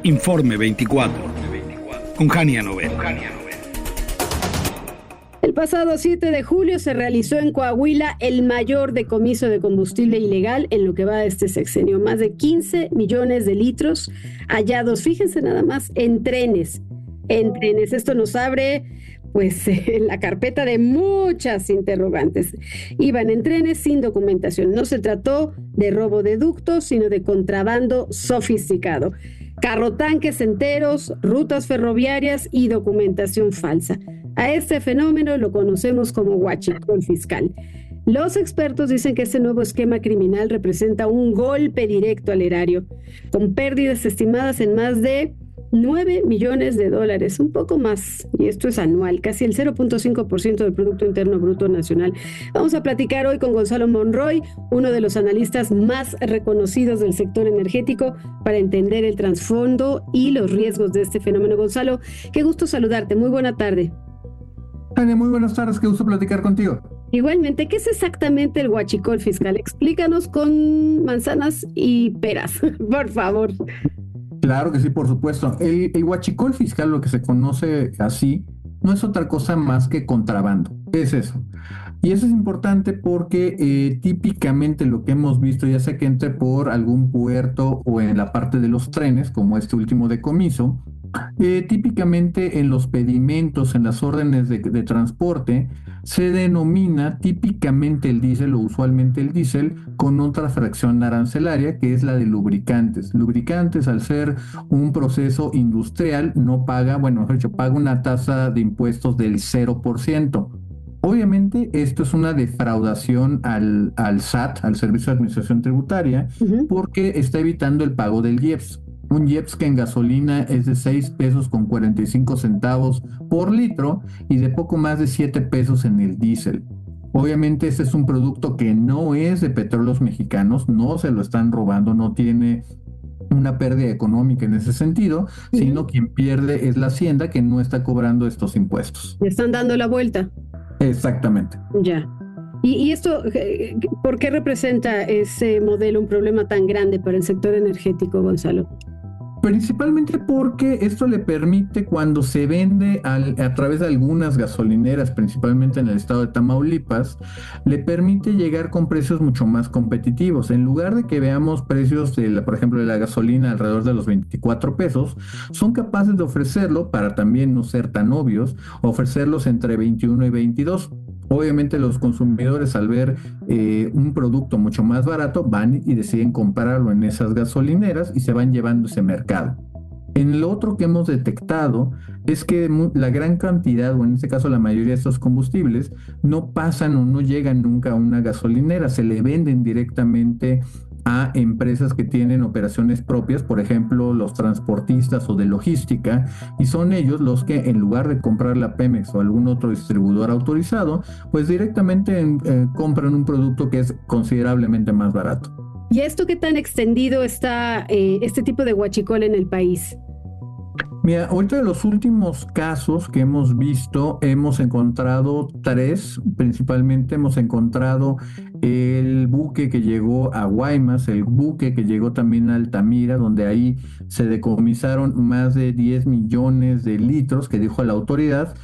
Informe 24, con Jania Novel. El pasado 7 de julio se realizó en Coahuila el mayor decomiso de combustible ilegal en lo que va de este sexenio. Más de 15 millones de litros hallados, fíjense nada más, en trenes. Esto nos abre pues la carpeta de muchas interrogantes. Iban en trenes sin documentación. No se trató de robo de ductos, sino de contrabando sofisticado. Carrotanques enteros, rutas ferroviarias y documentación falsa. A este fenómeno lo conocemos como huachicol fiscal. Los expertos dicen que este nuevo esquema criminal representa un golpe directo al erario, con pérdidas estimadas en más de 9 millones de dólares, un poco más, y esto es anual, casi el 0.5% del Producto Interno Bruto Nacional. Vamos a platicar hoy con Gonzalo Monroy, uno de los analistas más reconocidos del sector energético, para entender el trasfondo y los riesgos de este fenómeno. Gonzalo, qué gusto saludarte, muy buena tarde. Tania, muy buenas tardes, qué gusto platicar contigo. Igualmente, ¿qué es exactamente el huachicol fiscal? Explícanos con manzanas y peras, por favor. Claro que sí, por supuesto. El huachicol fiscal, lo que se conoce así, no es otra cosa más que contrabando. ¿Qué es eso? Y eso es importante porque típicamente lo que hemos visto, ya sea que entre por algún puerto o en la parte de los trenes, como este último decomiso, típicamente en los pedimentos, en las órdenes de transporte, se denomina típicamente el diésel o usualmente el diésel con otra fracción arancelaria que es la de lubricantes. Lubricantes, al ser un proceso industrial, no paga, bueno, mejor dicho, paga una tasa de impuestos del 0%. Obviamente esto es una defraudación al SAT, al Servicio de Administración Tributaria, porque está evitando el pago del IEPS. Un IEPS que en gasolina es de 6 pesos con 45 centavos por litro y de poco más de 7 pesos en el diésel. Obviamente este es un producto que no es de Petróleos Mexicanos, no se lo están robando, no tiene una pérdida económica en ese sentido, sino quien pierde es la hacienda que no está cobrando estos impuestos. Le están dando la vuelta. Exactamente. Ya. ¿Y esto, por qué representa ese modelo un problema tan grande para el sector energético, Gonzalo? Principalmente porque esto le permite, cuando se vende a través de algunas gasolineras, principalmente en el estado de Tamaulipas, le permite llegar con precios mucho más competitivos. En lugar de que veamos precios, por ejemplo, de la gasolina alrededor de los 24 pesos, son capaces de ofrecerlo, para también no ser tan obvios, ofrecerlos entre 21 y 22. Obviamente los consumidores, al ver un producto mucho más barato, van y deciden comprarlo en esas gasolineras y se van llevando ese mercado. En lo otro que hemos detectado es que la gran cantidad, o en este caso la mayoría de estos combustibles, no pasan o no llegan nunca a una gasolinera, se le venden directamente a empresas que tienen operaciones propias, por ejemplo, los transportistas o de logística, y son ellos los que, en lugar de comprar la Pemex o algún otro distribuidor autorizado, pues directamente compran un producto que es considerablemente más barato. ¿Y esto qué tan extendido está este tipo de huachicol en el país? Mira, ahorita de los últimos casos que hemos visto, hemos encontrado 3, principalmente hemos encontrado el buque que llegó a Guaymas, el buque que llegó también a Altamira, donde ahí se decomisaron más de 10 millones de litros, que dijo la autoridad.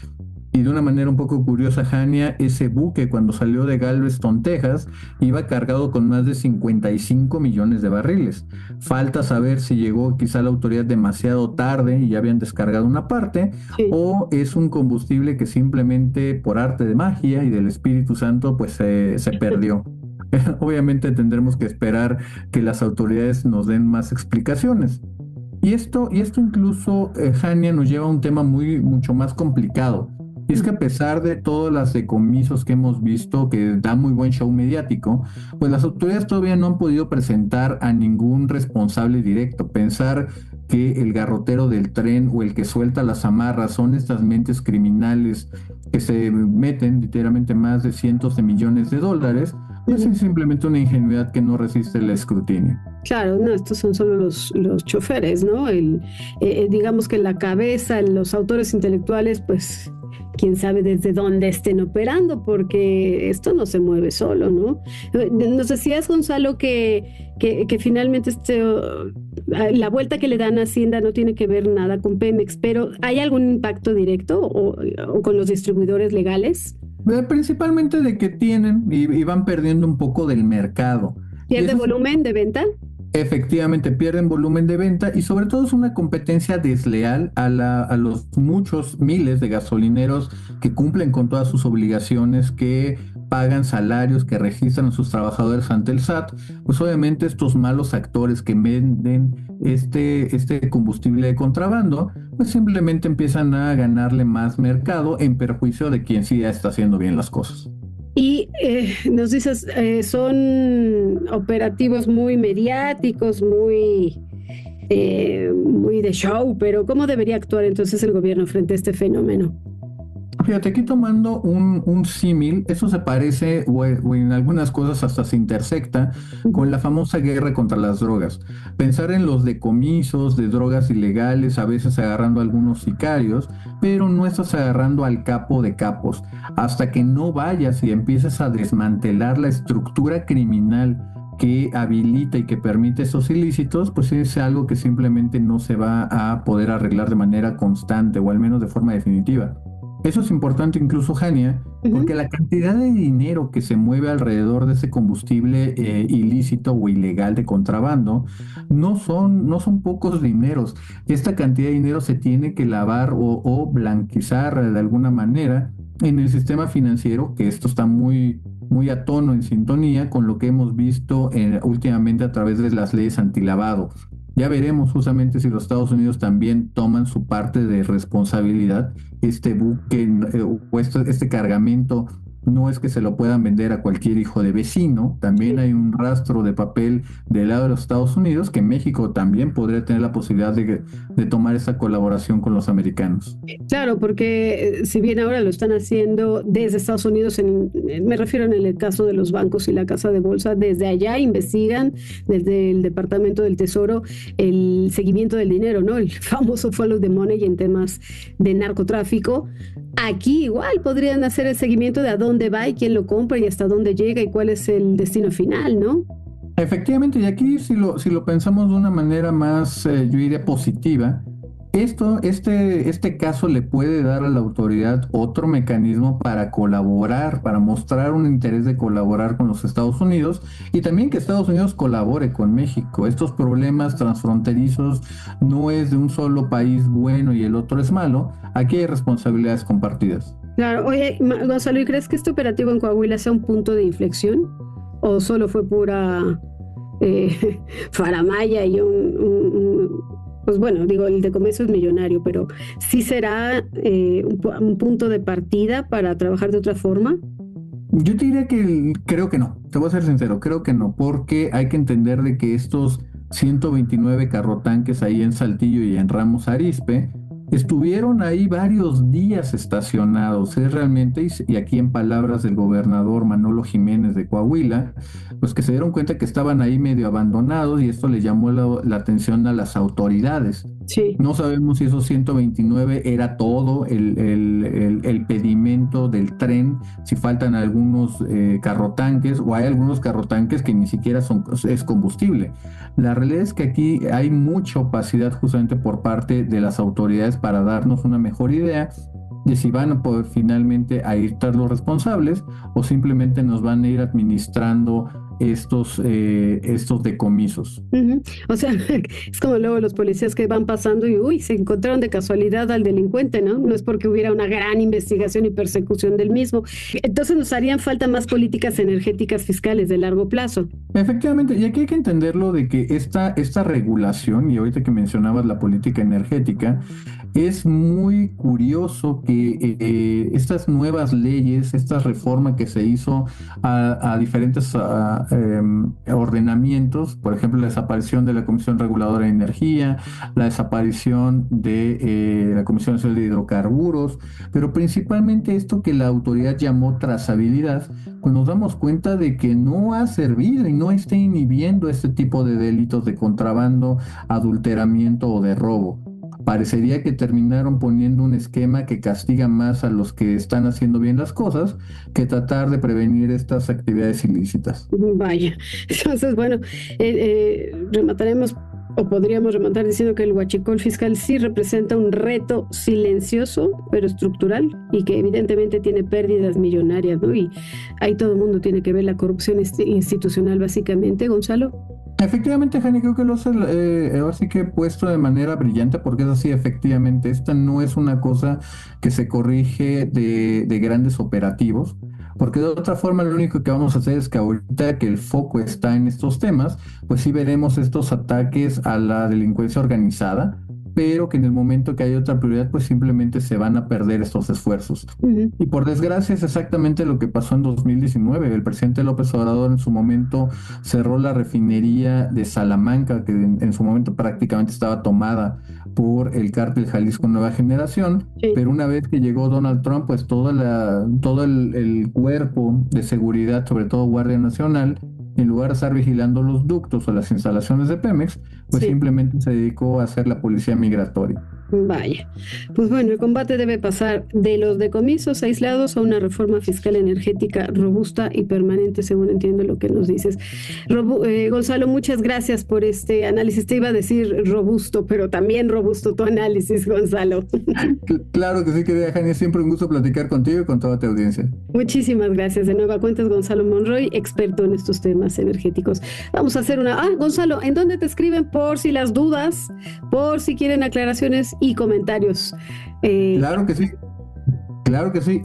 Y de una manera un poco curiosa, Jania, ese buque cuando salió de Galveston, Texas, iba cargado con más de 55 millones de barriles. Falta saber si llegó quizá la autoridad demasiado tarde y ya habían descargado una parte, o es un combustible que simplemente por arte de magia y del Espíritu Santo pues se perdió. Obviamente tendremos que esperar que las autoridades nos den más explicaciones. Y esto incluso, Jania, nos lleva a un tema mucho más complicado. Y es que a pesar de todos los decomisos que hemos visto, que da muy buen show mediático, pues las autoridades todavía no han podido presentar a ningún responsable directo. Pensar que el garrotero del tren o el que suelta las amarras son estas mentes criminales que se meten literalmente más de cientos de millones de dólares, pues es simplemente una ingenuidad que no resiste el escrutinio. Claro, no, estos son solo los choferes, ¿no? Digamos que la cabeza, los autores intelectuales, pues quién sabe desde dónde estén operando, porque esto no se mueve solo, ¿no? Nos decías, Gonzalo, que finalmente la vuelta que le dan a Hacienda no tiene que ver nada con Pemex, pero ¿hay algún impacto directo o con los distribuidores legales? Principalmente de que tienen y van perdiendo un poco del mercado. Y ¿Pierde eso volumen de venta? efectivamente pierden volumen de venta y sobre todo es una competencia desleal a los muchos miles de gasolineros que cumplen con todas sus obligaciones, que pagan salarios, que registran a sus trabajadores ante el SAT. Pues obviamente estos malos actores que venden este combustible de contrabando, pues simplemente empiezan a ganarle más mercado en perjuicio de quien sí ya está haciendo bien las cosas. Y nos dices, son operativos muy mediáticos, muy de show, pero ¿cómo debería actuar entonces el gobierno frente a este fenómeno? Fíjate, aquí tomando un símil, eso se parece o en algunas cosas hasta se intersecta con la famosa guerra contra las drogas. Pensar en los decomisos de drogas ilegales, a veces agarrando a algunos sicarios, pero no estás agarrando al capo de capos. Hasta que no vayas y empieces a desmantelar la estructura criminal que habilita y que permite esos ilícitos, pues es algo que simplemente no se va a poder arreglar de manera constante o al menos de forma definitiva. Eso es importante incluso, Jania, porque la cantidad de dinero que se mueve alrededor de ese combustible ilícito o ilegal de contrabando no son pocos dineros. Esta cantidad de dinero se tiene que lavar o blanquizar de alguna manera en el sistema financiero, que esto está muy, muy a tono, en sintonía con lo que hemos visto últimamente a través de las leyes antilavado. Ya veremos justamente si los Estados Unidos también toman su parte de responsabilidad. Este buque o este cargamento no es que se lo puedan vender a cualquier hijo de vecino. También hay un rastro de papel del lado de los Estados Unidos que México también podría tener la posibilidad de tomar esa colaboración con los americanos. Claro, porque si bien ahora lo están haciendo desde Estados Unidos, me refiero en el caso de los bancos y la casa de bolsa, desde allá investigan, desde el Departamento del Tesoro, el seguimiento del dinero, ¿no? El famoso follow the money en temas de narcotráfico. Aquí igual podrían hacer el seguimiento de a dónde va y quién lo compra y hasta dónde llega y cuál es el destino final, ¿no? Efectivamente, y aquí si lo pensamos de una manera más, yo diría, positiva, este caso le puede dar a la autoridad otro mecanismo para colaborar, para mostrar un interés de colaborar con los Estados Unidos y también que Estados Unidos colabore con México. Estos problemas transfronterizos no es de un solo país bueno y el otro es malo. Aquí hay responsabilidades compartidas. Claro, oye, Gonzalo, ¿y crees que este operativo en Coahuila sea un punto de inflexión? ¿O solo fue pura faramalla y pues bueno, digo, el decomiso es millonario, pero sí será un punto de partida para trabajar de otra forma? Yo te diría que creo que no, te voy a ser sincero, creo que no, porque hay que entender de que estos 129 carrotanques ahí en Saltillo y en Ramos Arizpe estuvieron ahí varios días estacionados, es realmente, y aquí en palabras del gobernador Manolo Jiménez de Coahuila, pues que se dieron cuenta que estaban ahí medio abandonados y esto le llamó la atención a las autoridades. Sí. No sabemos si esos 129 era todo el pedimento del tren, si faltan algunos carrotanques o hay algunos carrotanques que ni siquiera es combustible. La realidad es que aquí hay mucha opacidad justamente por parte de las autoridades para darnos una mejor idea de si van a poder finalmente a ir tras los responsables o simplemente nos van a ir administrando estos decomisos. O sea, es como luego los policías que van pasando y uy, se encontraron de casualidad al delincuente, ¿no? No es porque hubiera una gran investigación y persecución del mismo. Entonces nos harían falta más políticas energéticas fiscales de largo plazo. Efectivamente, y aquí hay que entenderlo de que esta regulación, y ahorita que mencionabas la política energética, es muy curioso que estas nuevas leyes, esta reforma que se hizo a diferentes ordenamientos, por ejemplo, la desaparición de la Comisión Reguladora de Energía, la desaparición de la Comisión Nacional de Hidrocarburos, pero principalmente esto que la autoridad llamó trazabilidad, pues nos damos cuenta de que no ha servido y no está inhibiendo este tipo de delitos de contrabando, adulteramiento o de robo. parecería que terminaron poniendo un esquema que castiga más a los que están haciendo bien las cosas que tratar de prevenir estas actividades ilícitas. Vaya, entonces bueno, remataremos o podríamos rematar diciendo que el huachicol fiscal sí representa un reto silencioso pero estructural y que evidentemente tiene pérdidas millonarias, ¿no? Y ahí todo el mundo tiene que ver la corrupción institucional básicamente, Gonzalo. Efectivamente, Jani, creo que lo hace ahora sí que he puesto de manera brillante, porque es así, efectivamente, esta no es una cosa que se corrige de grandes operativos, porque de otra forma lo único que vamos a hacer es que ahorita que el foco está en estos temas, pues sí veremos estos ataques a la delincuencia organizada, pero que en el momento que hay otra prioridad, pues simplemente se van a perder estos esfuerzos. Y por desgracia es exactamente lo que pasó en 2019. El presidente López Obrador en su momento cerró la refinería de Salamanca, que en su momento prácticamente estaba tomada por el cártel Jalisco Nueva Generación, pero una vez que llegó Donald Trump, pues todo el cuerpo de seguridad, sobre todo Guardia Nacional, en lugar de estar vigilando los ductos o las instalaciones de Pemex, pues simplemente se dedicó a hacer la policía migratoria. Vaya, pues bueno, el combate debe pasar de los decomisos aislados a una reforma fiscal energética robusta y permanente, según entiendo lo que nos dices. Gonzalo, muchas gracias por este análisis. Te iba a decir robusto, pero también robusto tu análisis, Gonzalo. Claro que sí, querida Jania, siempre un gusto platicar contigo y con toda tu audiencia. Muchísimas gracias. De nueva cuenta es Gonzalo Monroy, experto en estos temas energéticos. Vamos a hacer Gonzalo, ¿en dónde te escriben por si las dudas, por si quieren aclaraciones y comentarios? Claro que sí. Claro que sí.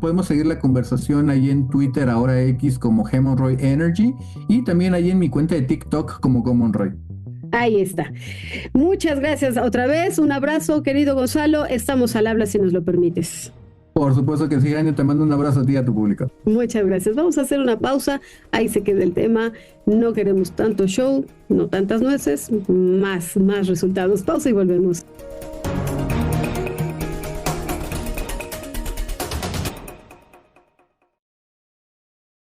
Podemos seguir la conversación ahí en Twitter, ahora X, como Monroy Energy, y también ahí en mi cuenta de TikTok como Monroy. Ahí está. Muchas gracias otra vez. Un abrazo, querido Gonzalo. Estamos al habla si nos lo permites. Por supuesto que sí, Jania, te mando un abrazo a ti y a tu público. Muchas gracias. Vamos a hacer una pausa. Ahí se queda el tema. No queremos tanto show, no tantas nueces, más resultados. Pausa y volvemos.